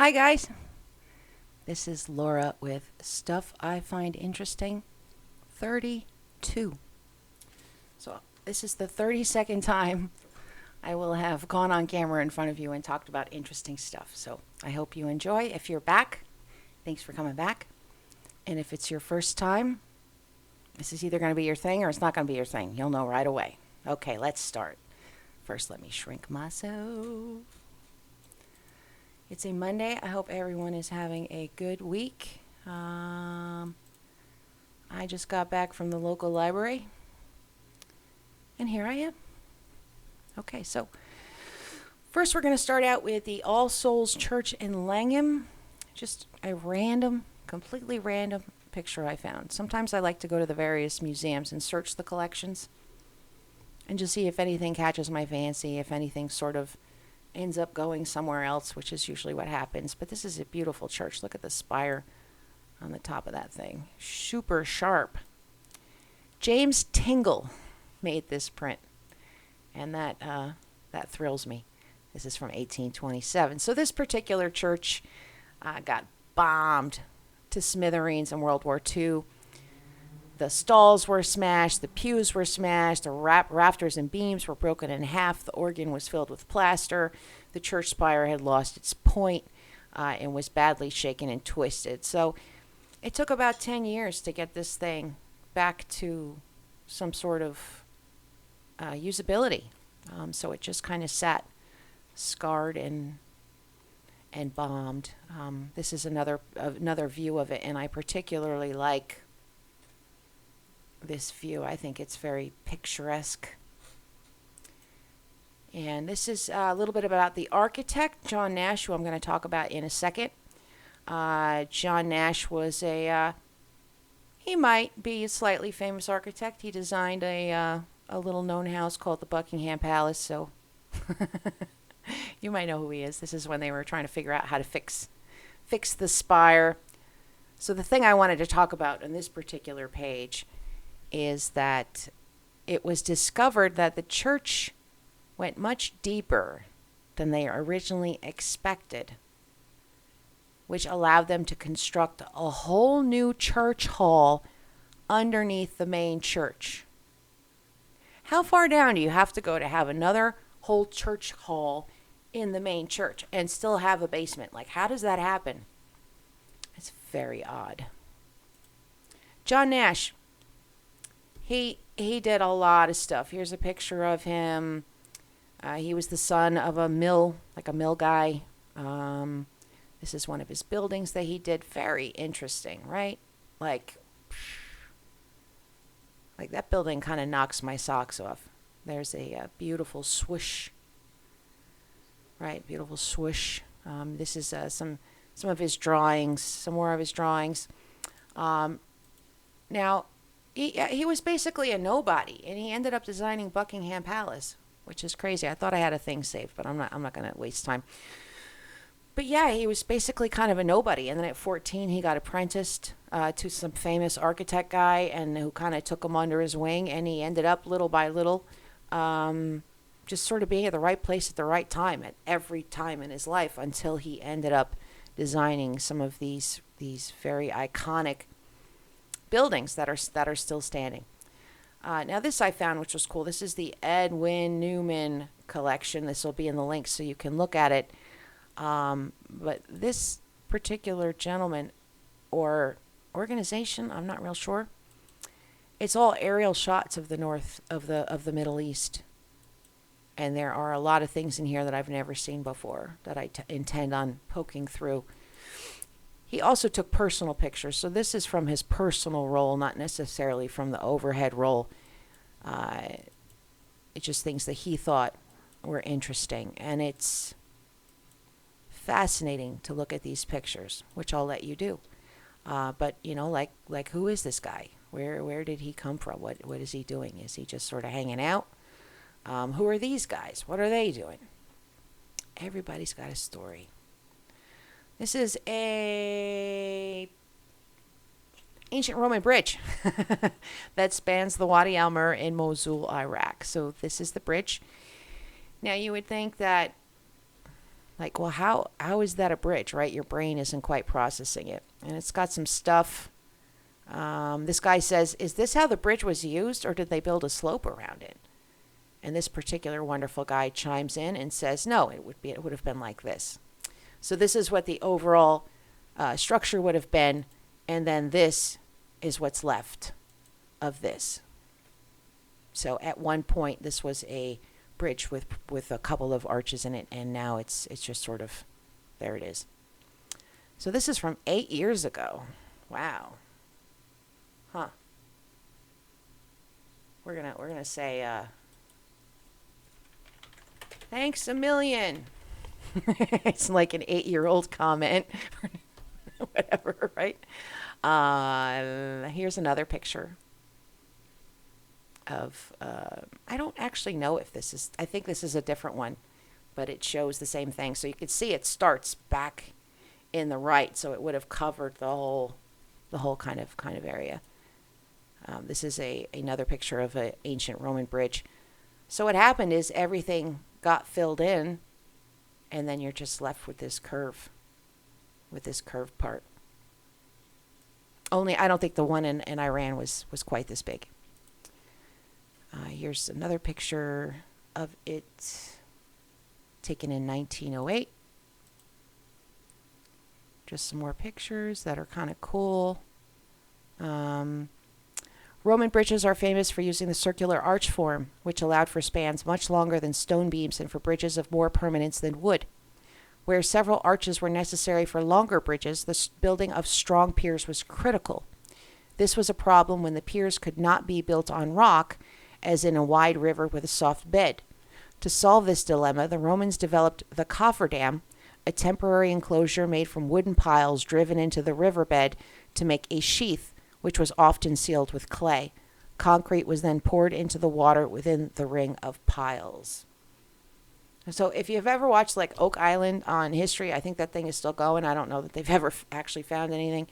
Hi, guys. This is Laura with Stuff I Find Interesting 32. So, this is the 32nd time I will have gone on camera in front of you and talked about interesting stuff. So, I hope you enjoy. If you're back, thanks for coming back. And if it's your first time, this is either going to be your thing or it's not going to be your thing. You'll know right away. Okay, let's start. First, let me shrink myself. It's a Monday. I hope everyone is having a good week. I just got back from the local library, and here I am. Okay, so first we're going to start out with the All Souls Church in Langham. Just a completely random picture I found. Sometimes I like to go to the various museums and search the collections and just see if anything catches my fancy, if anything sort of ends up going somewhere else, which is usually what happens. But this is a beautiful church. Look at the spire on the top of that thing. Super sharp. James Tingle made this print, and that thrills me. This is from 1827. So this particular church got bombed to smithereens in World War II. The stalls were smashed, the pews were smashed, the rafters and beams were broken in half, the organ was filled with plaster, the church spire had lost its point and was badly shaken and twisted. So it took about 10 years to get this thing back to some sort of usability. So it just kind of sat scarred and bombed. This is another view of it, and I particularly like this view. I think it's very picturesque. And this is a little bit about the architect, John Nash, who I'm going to talk about in a second. John Nash was he might be a slightly famous architect. He designed a little known house called the Buckingham Palace, so you might know who he is. This is when they were trying to figure out how to fix the spire. So the thing I wanted to talk about on this particular page is that it was discovered that the church went much deeper than they originally expected, which allowed them to construct a whole new church hall underneath the main church. How far down do you have to go to have another whole church hall in the main church and still have a basement? Like, how does that happen? It's very odd. John Nash, he did a lot of stuff. Here's a picture of him. He was the son of a mill guy. This is one of his buildings that he did. Very interesting, right? Like that building kind of knocks my socks off. There's a beautiful swoosh. Right, beautiful swoosh. This is some of his drawings, some more of his drawings. Now, he was basically a nobody, and he ended up designing Buckingham Palace, which is crazy. I thought I had a thing saved, but I'm not going to waste time. But yeah, he was basically kind of a nobody, and then at 14 he got apprenticed to some famous architect guy, and who kind of took him under his wing, and he ended up little by little just sort of being at the right place at the right time at every time in his life, until he ended up designing some of these very iconic buildings that are still standing. Now this I found, which was cool. This is the Edwin Newman collection. This will be in the link so you can look at it. But this particular gentleman or organization, I'm not real sure. It's all aerial shots of the north of the Middle East. And there are a lot of things in here that I've never seen before that I intend on poking through. He also took personal pictures, so this is from his personal roll, not necessarily from the overhead roll. It's just things that he thought were interesting, and it's fascinating to look at these pictures, which I'll let you do. But like who is this guy? Where did he come from? What is he doing? Is he just sort of hanging out? Who are these guys? What are they doing? Everybody's got a story. This is a ancient Roman bridge that spans the Wadi al-Mer in Mosul, Iraq. So this is the bridge. Now you would think that Like, well, how is that a bridge, right? Your brain isn't quite processing it. And it's got some stuff. This guy says, is this how the bridge was used, or did they build a slope around it? And this particular wonderful guy chimes in and says, no, it would have been like this. So this is what the overall structure would have been, and then this is what's left of this. So at one point, this was a bridge with a couple of arches in it, and now it's just sort of, there it is. So this is from 8 years ago. Wow. Huh. We're gonna say thanks a million. It's like an 8-year-old comment. Whatever, right? Here's another picture of, I don't actually know if this is, I think this is a different one, but it shows the same thing. So you can see it starts back in the right, so it would have covered the whole kind of area. This is another picture of an ancient Roman bridge. So what happened is everything got filled in, and then you're just left with this curved part. Only I don't think the one in Iran was quite this big. Here's another picture of it taken in 1908. Just some more pictures that are kind of cool. Roman bridges are famous for using the circular arch form, which allowed for spans much longer than stone beams and for bridges of more permanence than wood. Where several arches were necessary for longer bridges, the building of strong piers was critical. This was a problem when the piers could not be built on rock, as in a wide river with a soft bed. To solve this dilemma, the Romans developed the cofferdam, a temporary enclosure made from wooden piles driven into the riverbed to make a sheath, which was often sealed with clay. Concrete was then poured into the water within the ring of piles. So if you've ever watched like Oak Island on History, I think that thing is still going. I don't know that they've ever actually found anything.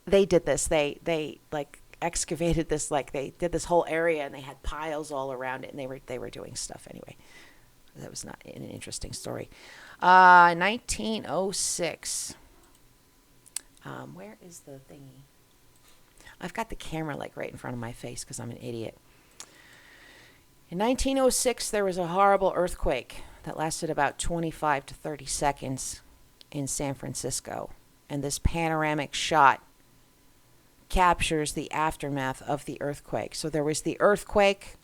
They did this. They like excavated this, like they did this whole area, and they had piles all around it, and they were doing stuff anyway. That was not an interesting story. 1906. Where is the thingy? I've got the camera like right in front of my face because I'm an idiot. In 1906, there was a horrible earthquake that lasted about 25 to 30 seconds in San Francisco. And this panoramic shot captures the aftermath of the earthquake. So there was the earthquake,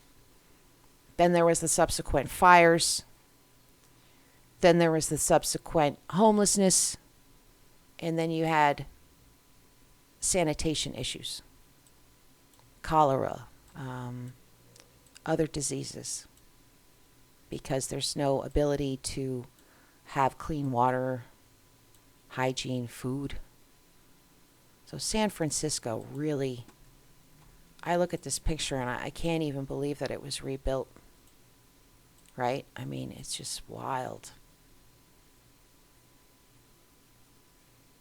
then there was the subsequent fires, then there was the subsequent homelessness, and then you had sanitation issues, cholera, other diseases, because there's no ability to have clean water, hygiene, food. So San Francisco really, I look at this picture and I can't even believe that it was rebuilt, right? I mean, it's just wild.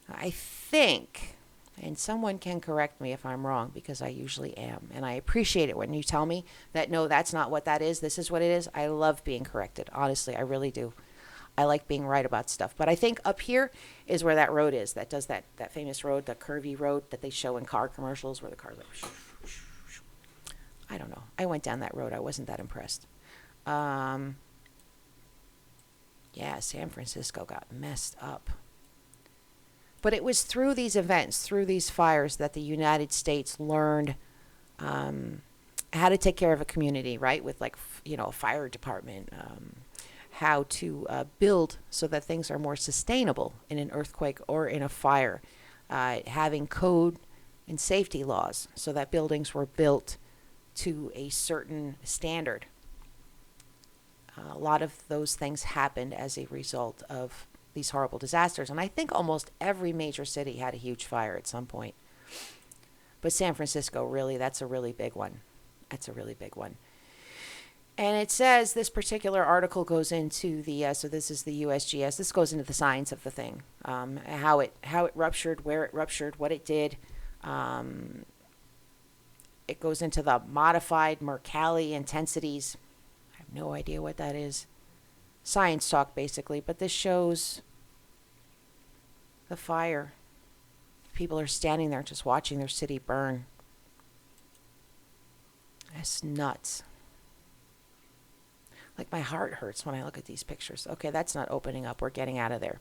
I think, and someone can correct me if I'm wrong, because I usually am, and I appreciate it when you tell me that, no, that's not what that is, this is what it is. I love being corrected. Honestly, I really do. I like being right about stuff. But I think up here is where that road is, that does that famous road, the curvy road that they show in car commercials where the cars like, I don't know. I went down that road. I wasn't that impressed. Yeah, San Francisco got messed up. But it was through these events, through these fires, that the United States learned how to take care of a community, right? With like, a fire department, how to build so that things are more sustainable in an earthquake or in a fire, having code and safety laws so that buildings were built to a certain standard. A lot of those things happened as a result of these horrible disasters. And I think almost every major city had a huge fire at some point. But San Francisco, really, that's a really big one. That's a really big one. And it says this particular article goes into the, so this is the USGS, this goes into the science of the thing, how it ruptured, where it ruptured, what it did. It goes into the modified Mercalli intensities. I have no idea what that is. science talk, basically. But this shows the fire. People are standing there just watching their city burn. It's nuts. Like, my heart hurts when I look at these pictures. Okay, that's not opening up. We're getting out of there.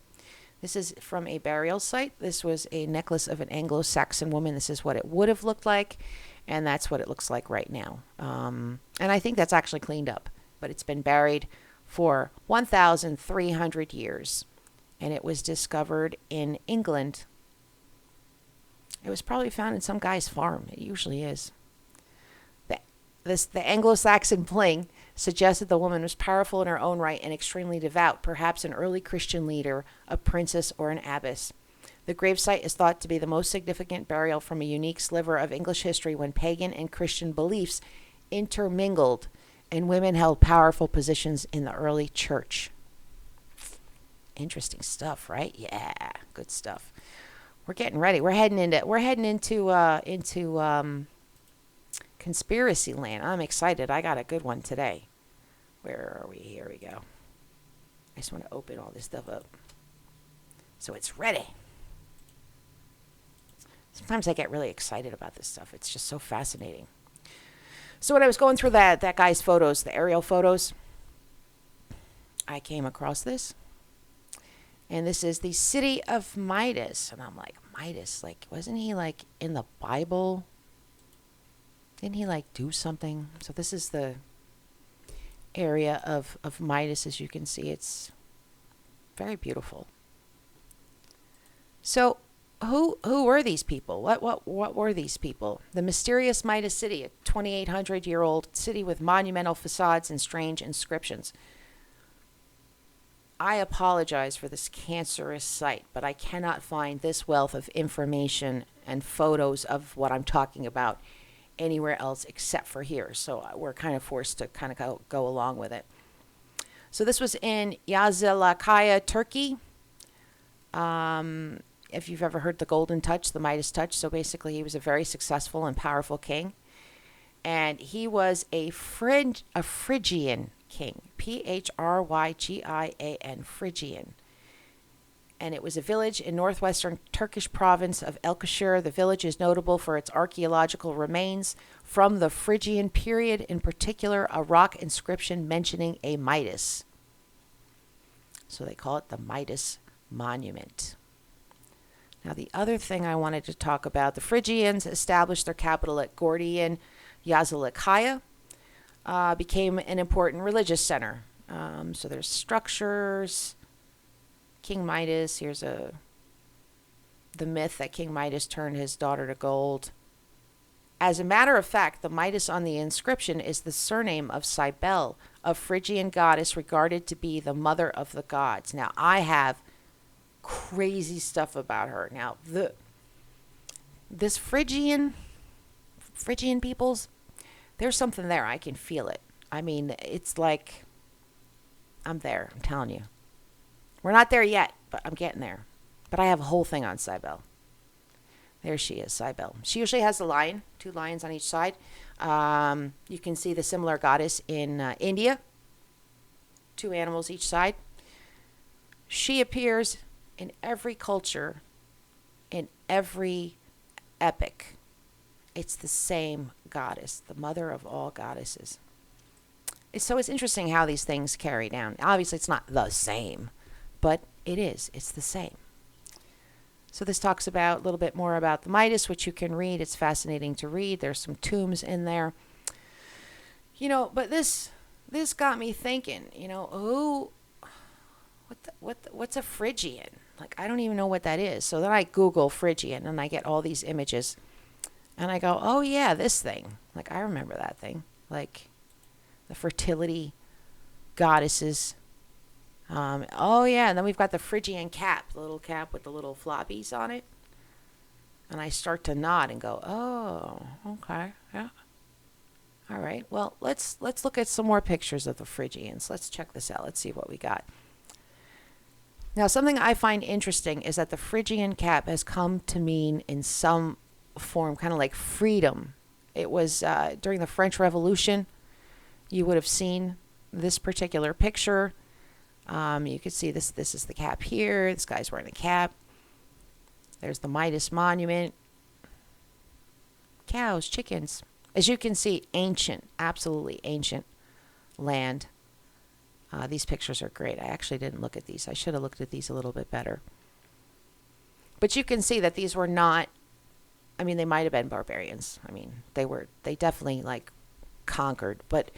This is from a burial site. This was a necklace of an Anglo-Saxon woman. This is what it would have looked like, and that's what it looks like right now. And I think that's actually cleaned up, but it's been buried for 1,300 years, and it was discovered in England. It was probably found in some guy's farm. It usually is. The Anglo-Saxon bling suggested the woman was powerful in her own right and extremely devout, perhaps an early Christian leader, a princess, or an abbess. The gravesite is thought to be the most significant burial from a unique sliver of English history when pagan and Christian beliefs intermingled and women held powerful positions in the early church. Interesting stuff, right? Yeah, good stuff. We're getting ready. We're heading into conspiracy land. I'm excited. I got a good one today. Where are we? Here we go. I just want to open all this stuff up so it's ready. Sometimes I get really excited about this stuff. It's just so fascinating. So when I was going through that guy's photos, the aerial photos, I came across this. And this is the city of Midas. And I'm like, Midas, like, wasn't he like in the Bible? Didn't he like do something? So this is the area of Midas. As you can see, it's very beautiful. So who were these people? What were these people? The mysterious Midas city, a 2,800-year-old city with monumental facades and strange inscriptions. I apologize for this cancerous site, but I cannot find this wealth of information and photos of what I'm talking about anywhere else except for here. So we're kind of forced to kind of go along with it. So this was in Yazilikaya, Turkey. If you've ever heard the Golden Touch, the Midas Touch. So basically he was a very successful and powerful king. And he was a Phrygian king. Phrygian, Phrygian. And it was a village in northwestern Turkish province of Elkashir. The village is notable for its archaeological remains from the Phrygian period, in particular a rock inscription mentioning a Midas. So they call it the Midas Monument. Now the other thing I wanted to talk about, the Phrygians established their capital at Gordian Yazilikaya, became an important religious center. So there's structures. King Midas, here's the myth that King Midas turned his daughter to gold. As a matter of fact, the Midas on the inscription is the surname of Cybele, a Phrygian goddess regarded to be the mother of the gods. Now, I have crazy stuff about her. Now, this Phrygian peoples, there's something there. I can feel it. I mean, it's like, I'm there. I'm telling you. We're not there yet, but I'm getting there. But I have a whole thing on Cybele. There she is, Cybele. She usually has a lion, 2 lions on each side. You can see the similar goddess in India, 2 animals each side. She appears in every culture, in every epic. It's the same goddess, the mother of all goddesses. So it's interesting how these things carry down. Obviously, it's not the same, but it is. It's the same. So this talks about a little bit more about the Midas, which you can read. It's fascinating to read. There's some tombs in there. You know, but this got me thinking, you know, what's a Phrygian? Like, I don't even know what that is. So then I Google Phrygian and I get all these images. And I go, oh yeah, this thing. Like, I remember that thing. Like, the fertility goddesses. Oh yeah, and then we've got the Phrygian cap, the little cap with the little floppies on it. And I start to nod and go, oh, okay, yeah. All right, well, let's look at some more pictures of the Phrygians. Let's check this out. Let's see what we got. Now, something I find interesting is that the Phrygian cap has come to mean in some form kind of like freedom. It was during the French Revolution. You would have seen this particular picture. You can see this. This is the cap here. This guy's wearing a cap. There's the Midas monument. Cows, chickens. As you can see, ancient, absolutely ancient land. These pictures are great. I actually didn't look at these. I should have looked at these a little bit better. But you can see that these were not, I mean, they might have been barbarians. I mean, they definitely like conquered, but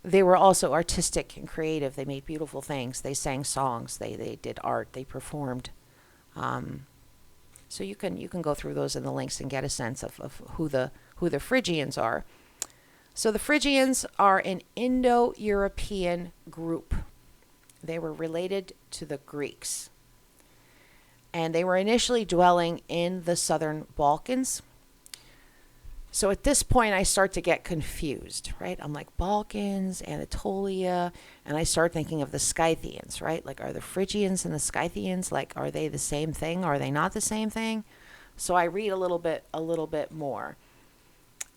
they were also artistic and creative. They made beautiful things. They sang songs. They did art. They performed. So you can go through those in the links and get a sense of who the Phrygians are. So the Phrygians are an Indo-European group. They were related to the Greeks. And they were initially dwelling in the southern Balkans. So at this point, I start to get confused, right? I'm like, Balkans, Anatolia, and I start thinking of the Scythians, right? Like, are the Phrygians and the Scythians, like, are they the same thing? Are they not the same thing? So I read a little bit more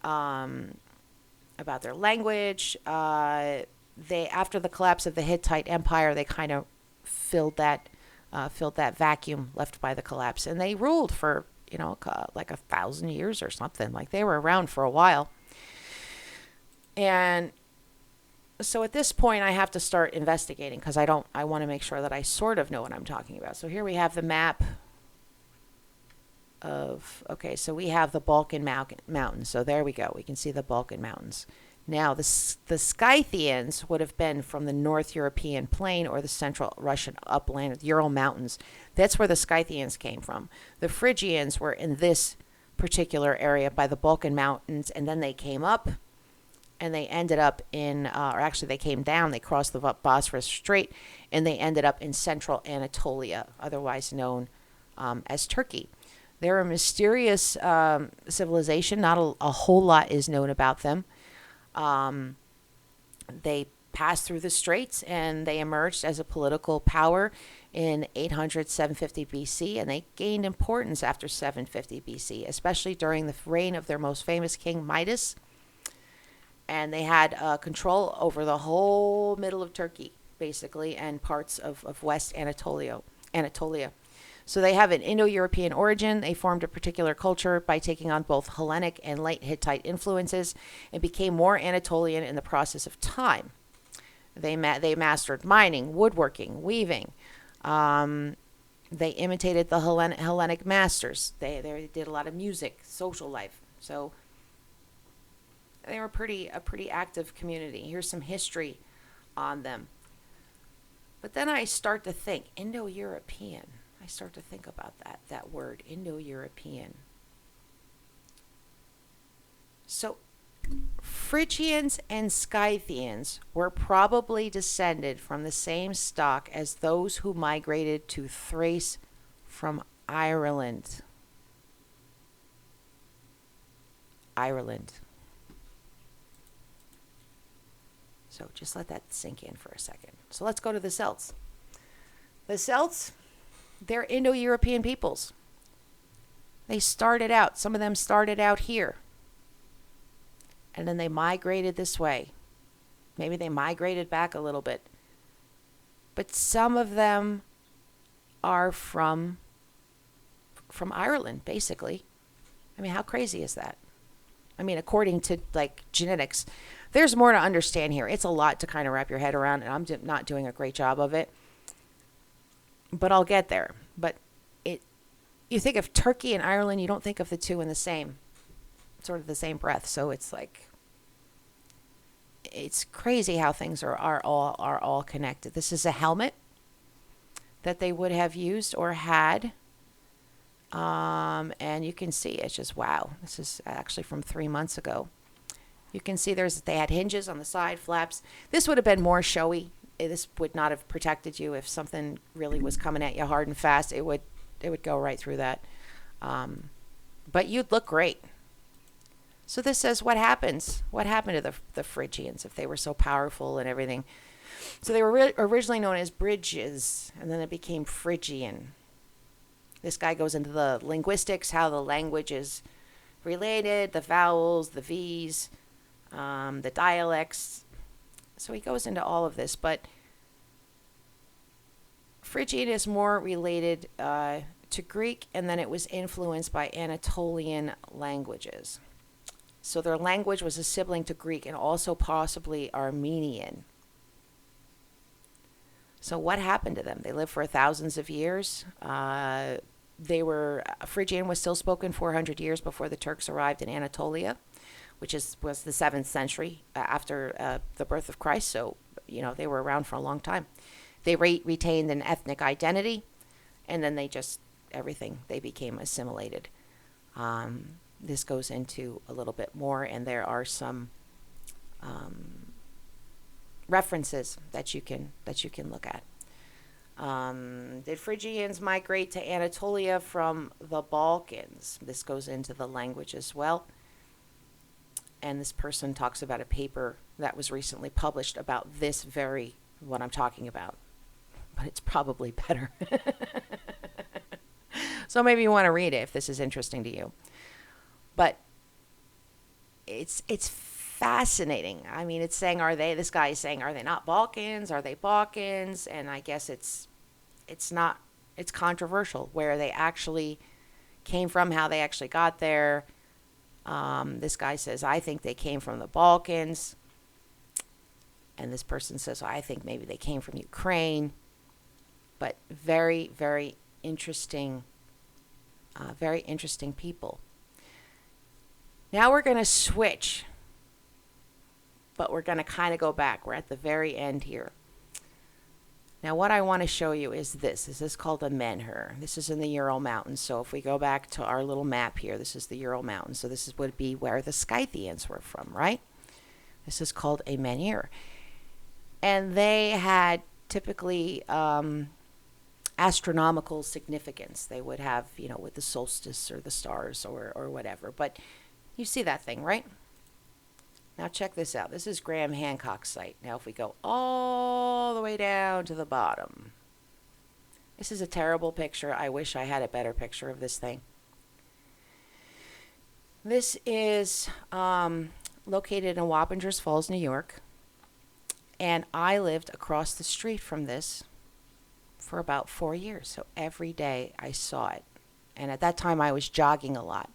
about their language. They, after the collapse of the Hittite Empire, they kind of filled that vacuum left by the collapse, and they ruled for like 1,000 years or something. Like, they were around for a while. And so at this point, I have to start investigating because I want to make sure that I sort of know what I'm talking about. So here we have the map of, okay, so we have the Balkan Mountains. So there we go. We can see the Balkan Mountains. Now, the Scythians would have been from the North European plain or the central Russian upland, the Ural Mountains. That's where the Scythians came from. The Phrygians were in this particular area by the Balkan Mountains, and then they came up, and they ended up in, or actually they came down, they crossed the Bosphorus Strait, and they ended up in central Anatolia, otherwise known as Turkey. They're a mysterious civilization. Not a whole lot is known about them. They passed through the straits and they emerged as a political power in 800-750 BC, and they gained importance after 750 BC, especially during the reign of their most famous king, Midas. And they had control over the whole middle of Turkey, basically, and parts of West Anatolia. So they have an Indo-European origin. They formed a particular culture by taking on both Hellenic and late Hittite influences and became more Anatolian in the process of time. They mastered mining, woodworking, weaving. They imitated the Hellenic masters. They did a lot of music, social life. So they were a pretty active community. Here's some history on them. But then I start to think, Indo-European. I start to think about that word, Indo-European. So Phrygians and Scythians were probably descended from the same stock as those who migrated to Thrace from Ireland. So just let that sink in for a second. So let's go to the Celts. The Celts, they're Indo-European peoples. Some of them started out here. And then they migrated this way. Maybe they migrated back a little bit. But some of them are from Ireland, basically. I mean, how crazy is that? I mean, according to like genetics, there's more to understand here. It's a lot to kind of wrap your head around, and I'm not doing a great job of it. But I'll get there. But you think of Turkey and Ireland, you don't think of the two in the same, sort of the same breath. So it's like, it's crazy how things are all connected. This is a helmet that they would have used or had. And you can see it's just, wow. This is actually from 3 months ago. You can see they had hinges on the side, flaps. This would have been more showy. This would not have protected you if something really was coming at you hard and fast. It would go right through that. But you'd look great. So this says what happened to the Phrygians if they were so powerful and everything. So they were originally known as Bridges, and then it became Phrygian. This guy goes into the linguistics, how the language is related, the vowels, the V's, the dialects. So he goes into all of this, but Phrygian is more related to Greek, and then it was influenced by Anatolian languages. So their language was a sibling to Greek and also possibly Armenian. So what happened to them? They lived for thousands of years. Phrygian was still spoken 400 years before the Turks arrived in Anatolia, which was the 7th century after the birth of Christ. So, they were around for a long time. They retained an ethnic identity, and then they became assimilated. This goes into a little bit more, and there are some references that you can look at. Did Phrygians migrate to Anatolia from the Balkans? This goes into the language as well. And this person talks about a paper that was recently published about what I'm talking about. But it's probably better. So maybe you want to read it if this is interesting to you. But it's fascinating. I mean, it's saying, this guy is saying, are they not Balkans? Are they Balkans? And I guess it's controversial where they actually came from, how they actually got there. This guy says, I think they came from the Balkans. And this person says, I think maybe they came from Ukraine. But very, very interesting people. Now we're going to switch, but we're going to kind of go back. We're at the very end here. Now what I want to show you is this. This is called a menhir. This is in the Ural Mountains. So if we go back to our little map here, this is the Ural Mountains. So this would be where the Scythians were from, right? This is called a menhir. And they had typically astronomical significance. They would have, with the solstice or the stars or whatever. But you see that thing, right? Now check this out. This is Graham Hancock's site. Now if we go all the way down to the bottom. This is a terrible picture. I wish I had a better picture of this thing. This is located in Wappingers Falls, New York. And I lived across the street from this for about 4 years. So every day I saw it. And at that time I was jogging a lot.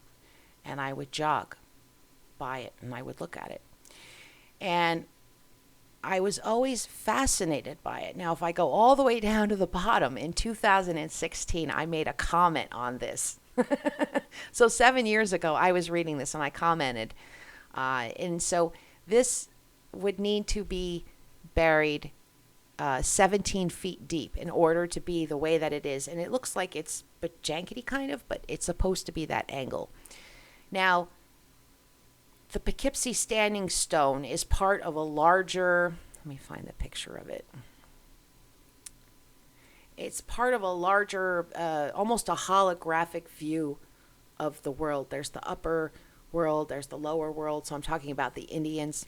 And I would jog by it and I would look at it. And I was always fascinated by it. Now, if I go all the way down to the bottom, in 2016, I made a comment on this. So 7 years ago, I was reading this and I commented. And so this would need to be buried 17 feet deep in order to be the way that it is. And it looks like it's jankety kind of, but it's supposed to be that angle. Now, the Poughkeepsie Standing Stone is part of a larger, let me find the picture of it. It's part of a larger, almost a holographic view of the world. There's the upper world, there's the lower world. So I'm talking about the Indians.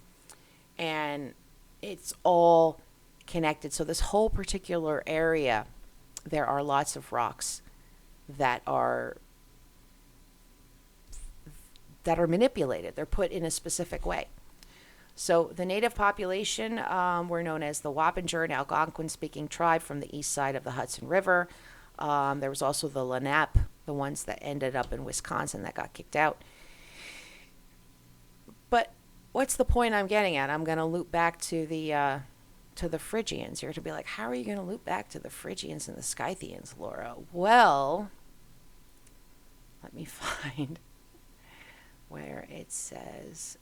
And it's all connected. So this whole particular area, there are lots of rocks that are manipulated. They're put in a specific way. So the native population were known as the Wappinger, an Algonquin-speaking tribe from the east side of the Hudson River. There was also the Lenape, the ones that ended up in Wisconsin that got kicked out. But what's the point I'm getting at? I'm going to loop back to the Phrygians. You're going to be like, how are you going to loop back to the Phrygians and the Scythians, Laura? Well, let me find where it says,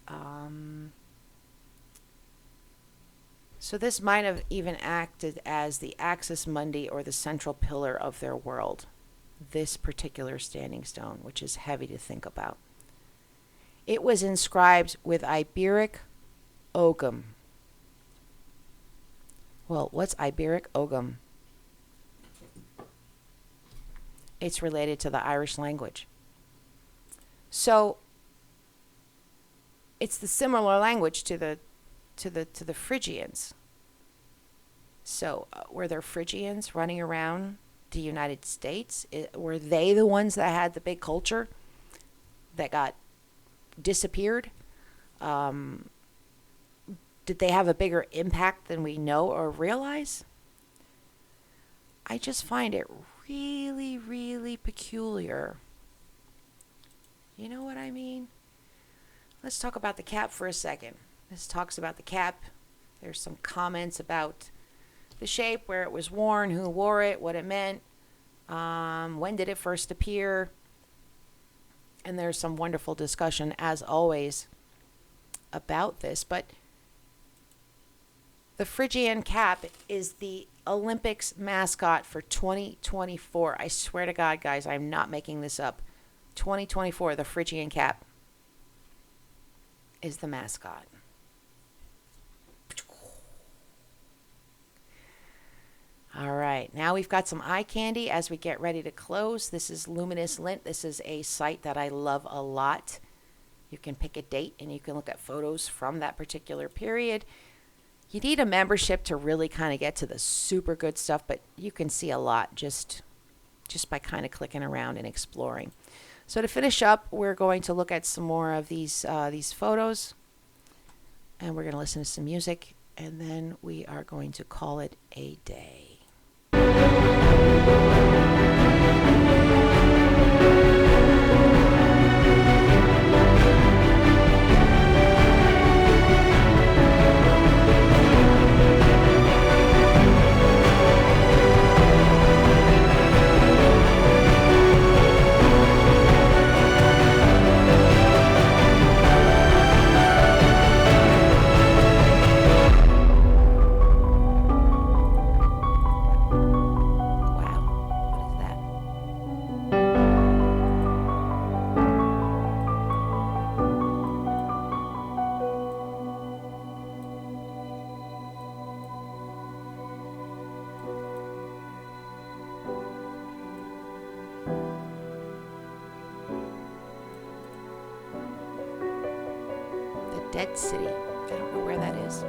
so this might have even acted as the axis mundi or the central pillar of their world, this particular standing stone, which is heavy to think about. It was inscribed with Iberic ogam. Well, what's Iberic ogam? It's related to the Irish language. So it's the similar language to the Phrygians. So were there Phrygians running around the United States? Were they the ones that had the big culture that got disappeared? Did they have a bigger impact than we know or realize? I just find it really, really peculiar. You know what I mean? Let's talk about the cap for a second. This talks about the cap. There's some comments about the shape, where it was worn, who wore it, what it meant, when did it first appear. And there's some wonderful discussion, as always, about this. But the Phrygian cap is the Olympics mascot for 2024. I swear to God, guys, I'm not making this up. 2024, the Phrygian cap is the mascot. All right, now we've got some eye candy as we get ready to close. This is Luminous Lint. This is a site that I love a lot. You can pick a date and you can look at photos from that particular period. You need a membership to really kind of get to the super good stuff, but you can see a lot just by kind of clicking around and exploring. So to finish up, we're going to look at some more of these photos, and we're going to listen to some music, and then we are going to call it a day. Dead City. I don't know where that is.